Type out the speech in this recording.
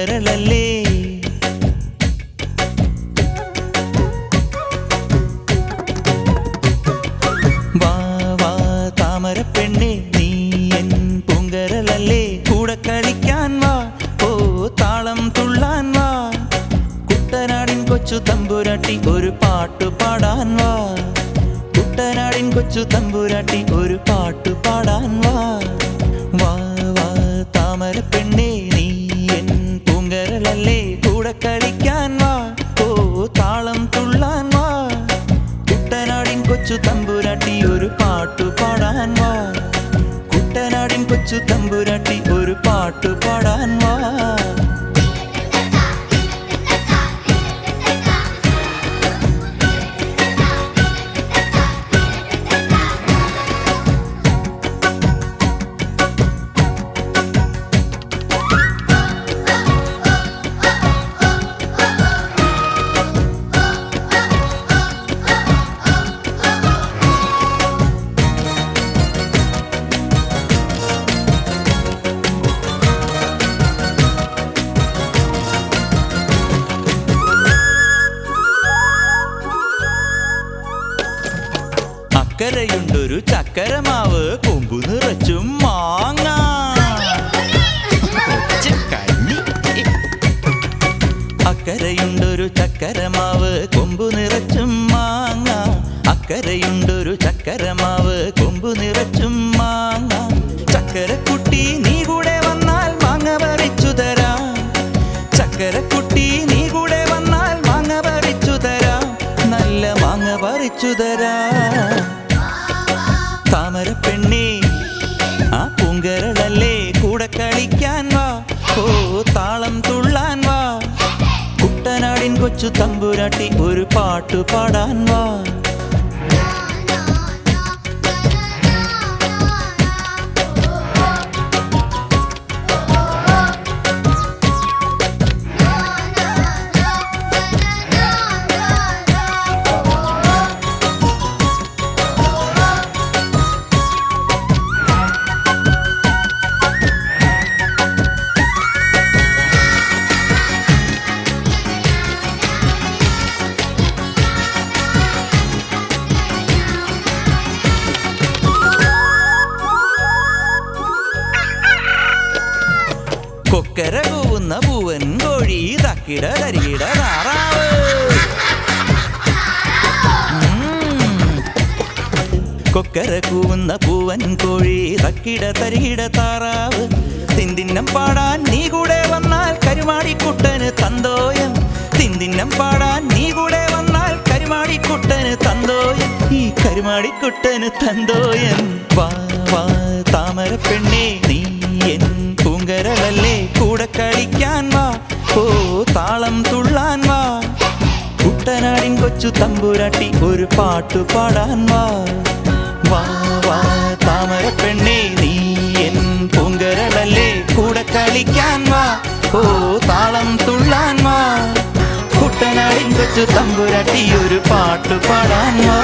പൂങ്കരളല്ലേ വാ വാ താമരപ്പെണ്ണേ നീ എൻ പൂങ്കരളല്ലേ കൂടെ കളിക്കാൻ വാ ഓ താളം തുള്ളാൻ വാ കുട്ടനാടിൻ കൊച്ചു തമ്പുരാട്ടി ഒരു പാട്ടു പാടാൻ വാ കുട്ടനാടിൻ കൊച്ചു തമ്പുരാട്ടി ഒരു പാട്ടു പാടാൻ വാ വാ വാ താമരപ്പെണ്ണേ നീ എൻ പൂങ്കരളല്ലേ കൂടെ കളിക്കാൻ വാ ഓ താളം തുള്ളാൻ വാ കുട്ടനാടിൻ കൊച്ചു തമ്പുരാട്ടി ഒരു പാട്ടു പാടാൻ വാ കുട്ടനാടിൻ കൊച്ചു തമ്പുരാട്ടി ഒരു പാട്ടു പാടാൻ വാ അക്കരയുണ്ടൊരു ചക്കരമാവ് കൊമ്പു നിറച്ചും മാങ്ങ അക്കരയുണ്ടൊരു ചക്കരമാവ് കൊമ്പു നിറച്ചും മാങ്ങ അക്കരയുണ്ടൊരു ചക്കരമാവ് കൊമ്പു നിറച്ചും മാങ്ങ ചക്കരക്കുട്ടി നീ കൂടെ വന്നാൽ മാങ്ങ പറിച്ചു തരാം ചക്കരക്കുട്ടി നീ കൂടെ വന്നാൽ മാങ്ങ പറിച്ചു തരാം നല്ല മാങ്ങ പറിച്ചു തരാം താമരപ്പെണ്ണേ ആ പൂങ്കരളല്ലേ കൂടെ കളിക്കാൻ വാ ഓ താളം തുള്ളാൻ വാ കുട്ടനാടിൻ കൊച്ചു തമ്പുരാട്ടി ഒരു പാട്ടു പാടാൻ വാ കൊക്കര കൂവുന്ന പൂവൻ കോഴി തക്കിട തരികിട താറാവ് കൊക്കര കൂവുന്ന പൂവൻ കോഴി തക്കിട തരികിട താറാവ് തിന്തിന്നം പാടാൻ നീ കൂടെ വന്നാൽ കരുമാടിക്കുട്ടന് തന്തോയം തിന്തിന്നം പാടാൻ നീ കൂടെ വന്നാൽ കരുമാടിക്കുട്ടന് തന്തോയം ഈ കരുമാടിക്കുട്ടന് തന്തോയം വാ വാ താമരപ്പെണ്ണേ നീ എൻ പൂങ്കരളല്ലേ കൂടെ കളിക്കാൻ വാ ഓ താളം തുള്ളാൻ വാ കുട്ടനാടിൻ കൊച്ചു തമ്പുരാട്ടി ഒരു പാട്ടു പാടാൻ വാ വാ വാ താമരപ്പെണ്ണേ നീ എൻ പൂങ്കരളല്ലേ കൂടെ കളിക്കാൻ വാ ഓ താളം തുള്ളാൻ വാ കുട്ടനാടിൻ കൊച്ചു തമ്പുരാട്ടി ഒരു പാട്ടു പാടാൻ വാ